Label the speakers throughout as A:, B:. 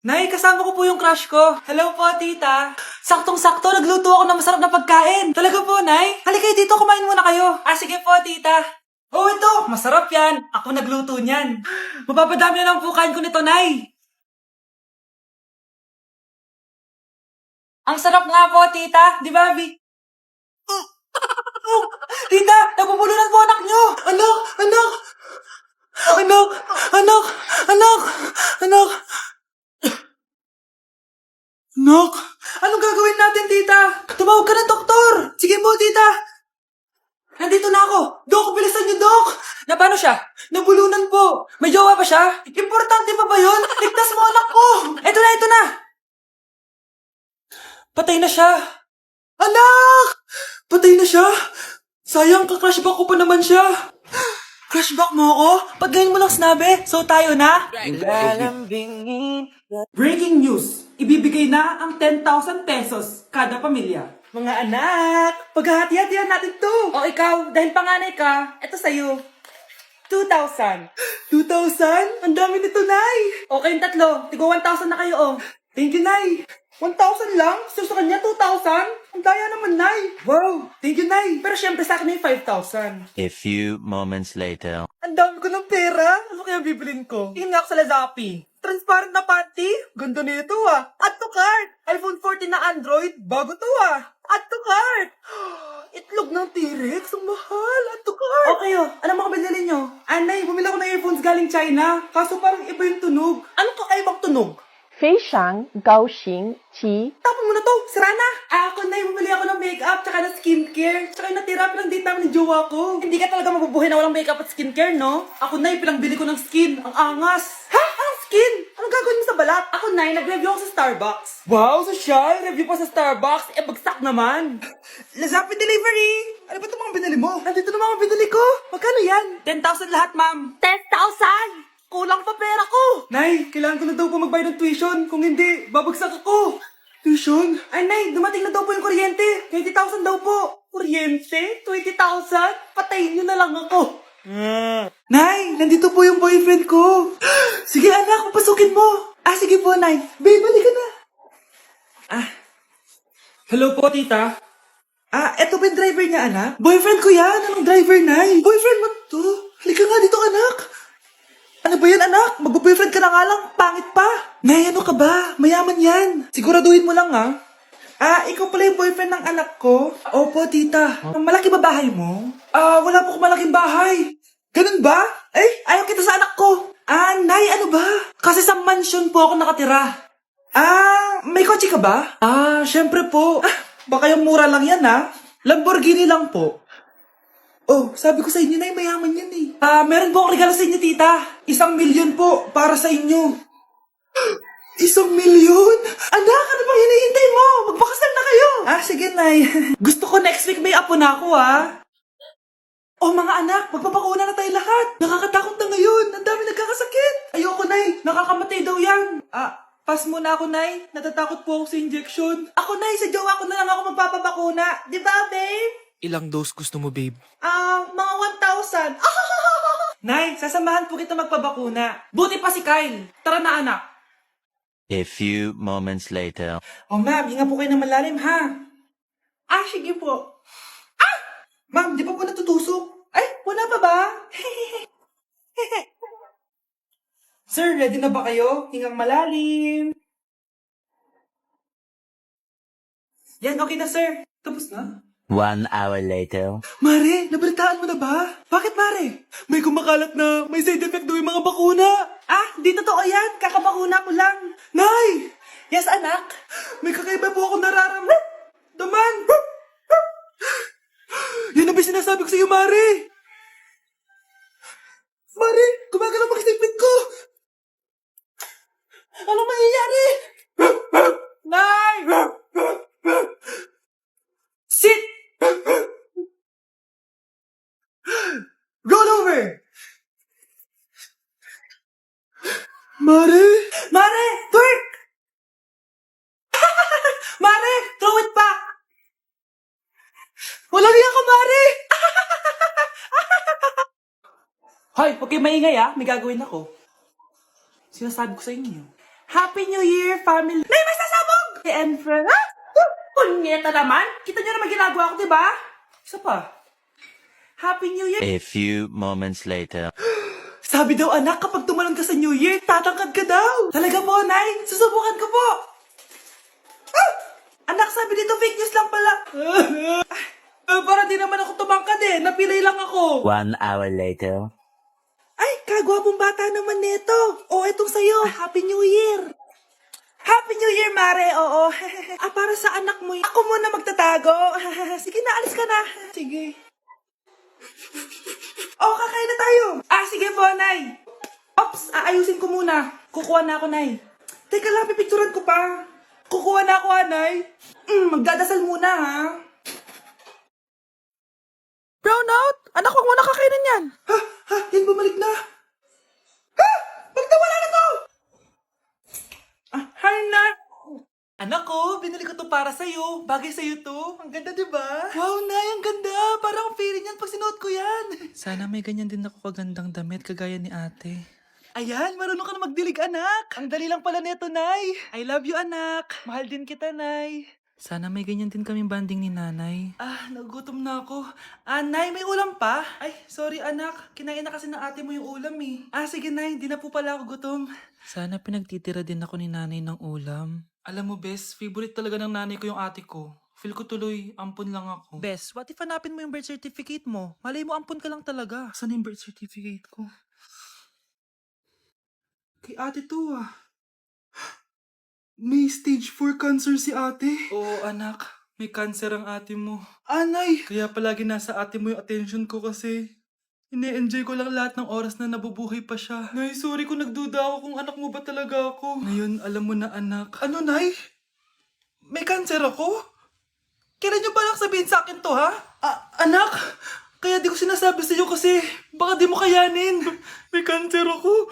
A: Nay, kasama ko po yung crush ko. Hello po, tita. Saktong-sakto, nagluto ako ng masarap na pagkain. Talaga po, Nay? Halika kayo dito, kumain muna kayo. Ah, sige po, tita. Oh, ito, masarap yan. Ako nagluto niyan. Mapapadami na lang po kain ko nito, Nay. Ang sarap nga po, tita. Di ba, Bi? Tita, nabubulunan po anak nyo. Anak, anak. Anak, anak, anak, anak. Anak, anong gagawin natin, tita? Tumawag ka ng doktor. Sige po, tita. Nandito na ako. Dok, bilisan niyo, Dok. Na paano siya? Nabulunan po. May jowa pa siya? Importante pa ba yun? Ligtas mo anak ko. Ito na, ito na. Patay na siya. Anak! Patay na siya? Sayang, ka-crushback ko pa naman siya. Crushback mo ako? Pag ngayon mo lang sinabi, so tayo na? Breaking news! Ibibigay na ang 10,000 pesos kada pamilya. Mga anak, paghahati-hatihan natin to. O ikaw, dahil panganay ka, eto sa'yo. 2,000. 2,000? Ang dami nito, Nay. O kayong tatlo, tigo 1,000 na kayo, oh. Thank you, Nay. 1,000 lang? So sa kanya, 2,000? Ang daya naman, Nay. Wow, thank you, Nay. Pero syempre sa akin may 5,000.
B: A few moments later.
A: Ang dami ko ng pera. Ano kaya bibilin ko? Tingin nga ako sa Lazappi. Transparent na panty? Ganda nito ah. Add to cart. iPhone 14 na Android? Bago to ah. Add to cart. Itlog ng T-Rex? Ang mahal. Add to cart. Okay oh. Ano mga binili nyo? Anay, bumili ako ng earphones galing China. Kaso parang iba yung tunog. Anong kakaibang tunog?
C: 非常高兴其
A: Tapon mo na to, sira na. Ako na bumili ako ng makeup tsaka ng skincare. Tsaka yung natira pinang date namin ng jowa ko. Hindi ka talaga mabubuhay na walang makeup at skincare, no? Ako na pinangbili ko ng skin. Ang angas. Ha? Anong skin? Anong gagawin mo sa balat? Ako na nag-review ako sa Starbucks. Wow, social. Review pa sa Starbucks. Eh, bagsak naman. Lazappi delivery. Ano ba itong mga binili mo? Nandito na mga binili ko. Magkano yan? 10,000 lahat, ma'am. 10,000? Kulang pa pera ko! Nay, kailangan ko na daw po magbayad ng tuition. Kung hindi, babagsak ako. Tuition? Ay, Nay, dumating na daw po yung kuryente. 20,000 daw po. Kuryente? 20,000? Patayin niyo na lang ako. Nay, nandito po yung boyfriend ko. Sige, anak, papasukin mo. Ah, sige po, Nay. Babe, balik ka na. Ah. Hello po, tita. Ah, eto ba yung driver niya, anak? Boyfriend ko yan. Anong driver, Nay? Boyfriend mo to? Halika nga dito, anak. Ano ba yan, anak? Mag-boyfriend ka na nga lang. Pangit pa. Nay, ano ka ba? Mayaman yan. Siguraduhin mo lang, ha? Ah, ikaw pala yung boyfriend ng anak ko? Opo, tita. Malaki ba bahay mo? Ah, wala po akong malaking bahay. Ganun ba? Eh, ayaw kita sa anak ko. Ah, Nay, ano ba? Kasi sa mansion po ako nakatira. Ah, may kotse ka ba? Ah, syempre po. Ah, baka yung mura lang yan, ha? Lamborghini lang po. Oh, sabi ko sa inyo na mayaman yan eh. Ah, meron po akong regalo sa inyo, tita. 1,000,000 po para sa inyo. 1,000,000? Anak, ano bang hinihintay mo? Magpakasal na kayo. Ah, sige, Nay. Gusto ko next week may apo na ako, ha? Oh, mga anak, magpapakuna na tayo lahat. Nakakatakot na ngayon. Ang dami nagkakasakit. Ayoko, Nay. Nakakamatay daw yan. Ah, pass muna ako, Nay. Natatakot po ako sa injection. Ako, Nay, sa jowa ko na lang ako magpapabakuna. Di ba, babe?
D: Ilang dose gusto mo, babe?
A: Ah, mga 1,000. Nay, sasamahan po kita magpabakuna. Buti pa si Kyle. Tara na, anak.
B: A few moments later.
A: Oh, ma'am, hinga po kayo ng malalim, ha? Ah, sige po. Ah! Ma'am, di pa po natutusok? Ay, wala pa ba? Sir, ready na ba kayo? Hingang malalim. Yan, okay na, sir. Tapos na.
B: 1 hour later.
A: Mare, nabalitaan mo na ba? Bakit, Mare? May kumakalat na may side effect daw yung mga bakuna. Ah, di totoo yan. Kakabakuna ko lang. Nay! Yes, anak? May kakaiba po ako nararamdaman. Daman! Yan ang ba sinasabi ko sa iyo, Mare? Mare, gumagalaw ang isipin ko. Anong mangyayari? Nay! Sit! Roll over! Mare! Mare! Twerk! Mare! Throw it back! Walang iya ka, Mare! Hoy, huwag kayo maingay, ah. May gagawin ako. Sinasabi ko sa inyo. Happy New Year, family! Nay, may sasabog! And friend, ha? Punyeta naman! Kita niyo naman ginagawa ko, diba? Isa pa. Happy New Year!
B: A few moments later.
A: Sabi daw anak, kapag tumalon ka sa New Year, tatangkad ka daw. Talaga po, Nay? Susubukan ko po. Ah! Anak, sabi dito fake news lang pala. Para di naman ako tumangkad eh. Napilay lang ako.
B: 1 hour later.
A: Ay, kagwapong bata naman neto. O, etong sa'yo. Happy New Year. Happy New Year, Mare. Oo. Para sa anak mo. Ako muna magtatago. Sige na, alis ka na. Sige. Kakain na tayo. Sige po, Nay. Ops, aayusin ko muna. Kukuha na ako, Nay. Teka lang, pipicturan ko pa. Kukuha na ako, Nay. Magdadasal muna, ha? Brownout? Anak, huwag mo na kakainin yan. Yan bumalik na. Bakit nawala na to? Hi, na. Anak ko, binili ko to para sa'yo. Bagay sa'yo to. Ang ganda, diba? Wow, Nay, ang ganda. Parang ang feeling yan pag sinuot ko yan.
D: Sana may ganyan din ako kagandang damit kagaya ni ate.
A: Ayan, marunong ka na magdilig, anak. Ang dali lang pala neto, Nay. I love you, anak. Mahal din kita, Nay.
D: Sana may ganyan din kaming banding ni nanay.
A: Nagugutom na ako. Nay, may ulam pa? Ay, sorry, anak. Kinain na kasi ng ate mo yung ulam, eh. Sige, Nay. Di na po pala ako gutom.
D: Sana pinagtitira din ako ni nanay ng ulam.
A: Alam mo, Bes, favorite talaga ng nanay ko yung ate ko. Feel ko tuloy, ampun lang ako.
D: Bes, what if hanapin mo yung birth certificate mo? Malay mo ampun ka lang talaga.
A: Saan yung birth certificate ko? Kay ate to, May stage 4 cancer si ate. Oo, anak. May cancer ang ate mo. Nay! Kaya palagi nasa ate mo yung attention ko kasi ine-enjoy ko lang lahat ng oras na nabubuhay pa siya. Nay, sorry kung nagduda ako kung anak mo ba talaga ako. Ngayon, alam mo na, anak. Ano, Nay? May cancer ako? Kailan niyo palang sabihin sa akin to, ha? Anak! Kaya di ko sinasabi sa iyo kasi baka di mo kayanin. May cancer ako.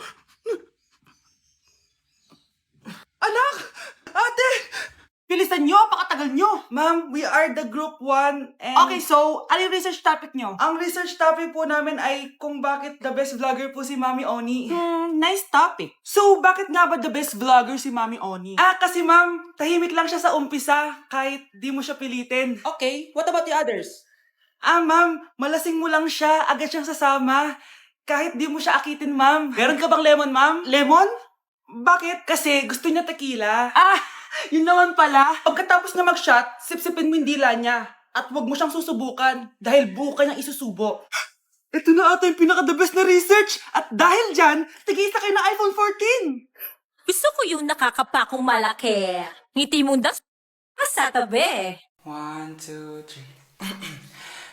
A: Anak! Ate! Bilisan nyo! Pakatagal nyo! Ma'am, we are the group 1 and... Okay, so, ano yung research topic nyo? Ang research topic po namin ay kung bakit the best vlogger po si Mami Oni. Nice topic. So, bakit nga ba the best vlogger si Mami Oni? Kasi ma'am, tahimik lang siya sa umpisa kahit di mo siya pilitin. Okay, what about the others? Ma'am, malasing mo lang siya, agad siyang sasama. Kahit di mo siya akitin, ma'am. Meron ka bang lemon, ma'am? Lemon? Bakit? Kasi gusto niya tequila. Yun naman pala. Pagkatapos na mag-shot, sipsipin mo yung dila niya. At huwag mo siyang susubukan dahil buka niyang isusubo. Ito na ata yung pinaka-the best na research. At dahil dyan, tigisa kayo ng iPhone 14.
E: Gusto ko yung nakakapakong malaki. Ngiti mo daw sa tabi.
F: 1, 2, 3.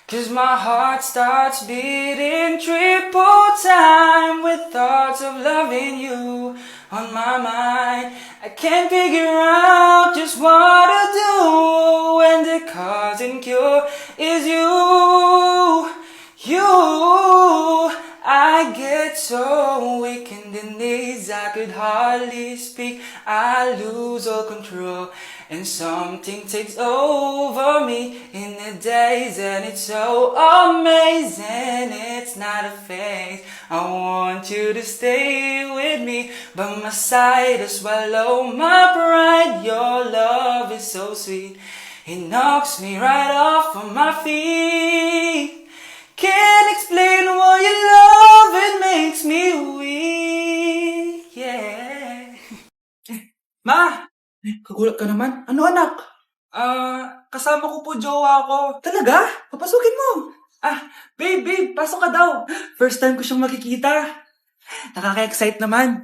F: 'Cause my heart starts beating triple time with thoughts of loving you on my mind. I can't figure out just what to do when the cause and cure is you. I get so weak in the knees, I could hardly speak. I lose all control, and something takes over me in the days, and it's so amazing. It's not a phase. I want you to stay with me by my side to swallow my pride. Your love is so sweet, it knocks me right off of my feet. Can't explain why your love, it makes me weak, yeah. Ma! Kagulat ka naman? Ano, anak? Kasama ko po jowa ko. Talaga? Papasukin mo. Babe, pasok ka daw. First time ko siyang makikita. Nakaka-excite naman.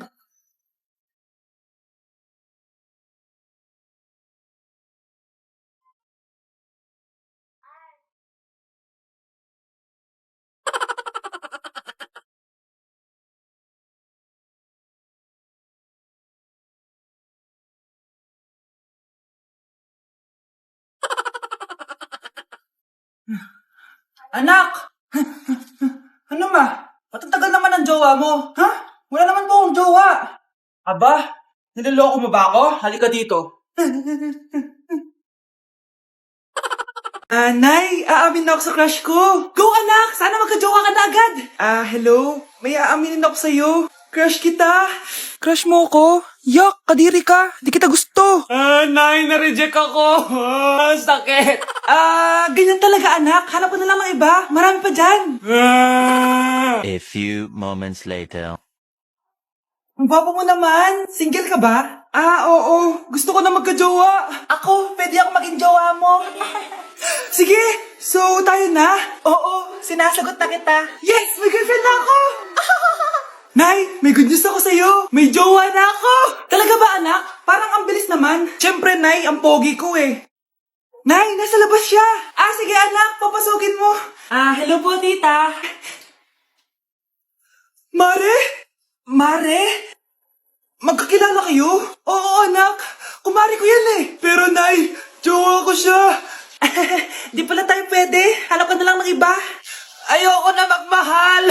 F: Anak! Ano ma? Matatagal naman ang jowa mo. Ha? Wala naman po akong jowa. Aba, niloloko mo ba ako? Halika dito. Nay, aamin na ako sa crush ko. Go anak! Sana magka-jowa ka na agad. Hello? May aaminin ako sa'yo. Crush kita!
D: Crush mo ko? Yak, kadiri ka. Di kita gusto.
F: Nay, na-reject ako. Sakit.
A: Ganyan talaga anak. Hanap ko na lang ng iba. Marami pa dyan.
B: A few moments later.
A: Ang gwapo mo naman. Single ka ba?
F: Oo. Gusto ko na magka-jowa.
A: Ako, pwede ako maging jowa mo.
F: Sige, so tayo na.
A: Oo, sinasagot na kita.
F: Yes, may girlfriend na ako. Nay, may good news ako sa'yo. May jowa na ako.
A: Talaga ba anak? Parang ang bilis naman.
F: Siyempre, Nay, ang pogi ko eh.
A: Nay, nasa labas siya. Sige anak, papasukin mo. Hello po tita.
F: Mare?
A: Mare?
F: Magkakilala kayo?
A: Oo anak, kumari ko yan eh.
F: Pero Nay, jowa ko siya.
A: Di pala tayo pwede. Hanap ka na lang ng iba.
F: Ayoko na magmahal.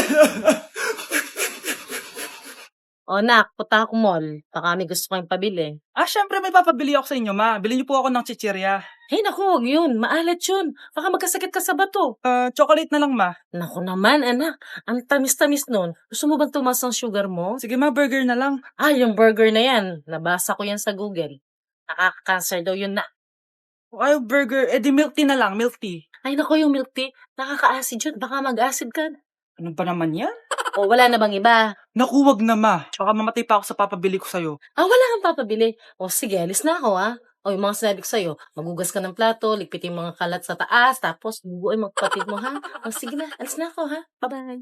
C: O nak, punta ako mall. Baka may gusto kayong pabili.
F: Syempre may papabili ako sa inyo, ma. Bilhin niyo po ako ng chichirya.
C: Hey, naku, huwag yun. Maalat yun. Baka magkasakit ka sa bato.
F: Chocolate na lang, ma.
C: Naku naman, anak. Ang tamis-tamis nun. Gusto mo bang tumas ang sugar mo?
F: Sige, ma, burger na lang.
C: Yung burger na yan. Nabasa ko yan sa Google. Nakaka-cancer daw yun na.
F: Ay, burger. Di milk tea na lang, milk tea.
C: Ay, naku, yung milk tea. Nakaka-acid yun. Baka mag-acid ka.
F: Ano ba naman yan?
C: O, wala na bang iba?
F: Naku, wag na, ma. Tsaka mamatay pa ako sa papabili ko sa'yo.
C: Wala kang papabili. O, sige, alis na ako, O, yung mga sinabi ko sa'yo, magugas ka ng plato, ligpitin yung mga kalat sa taas, tapos bubuoy magpatid mo, ha? O, sige na, alis na ako, ha? Bye-bye.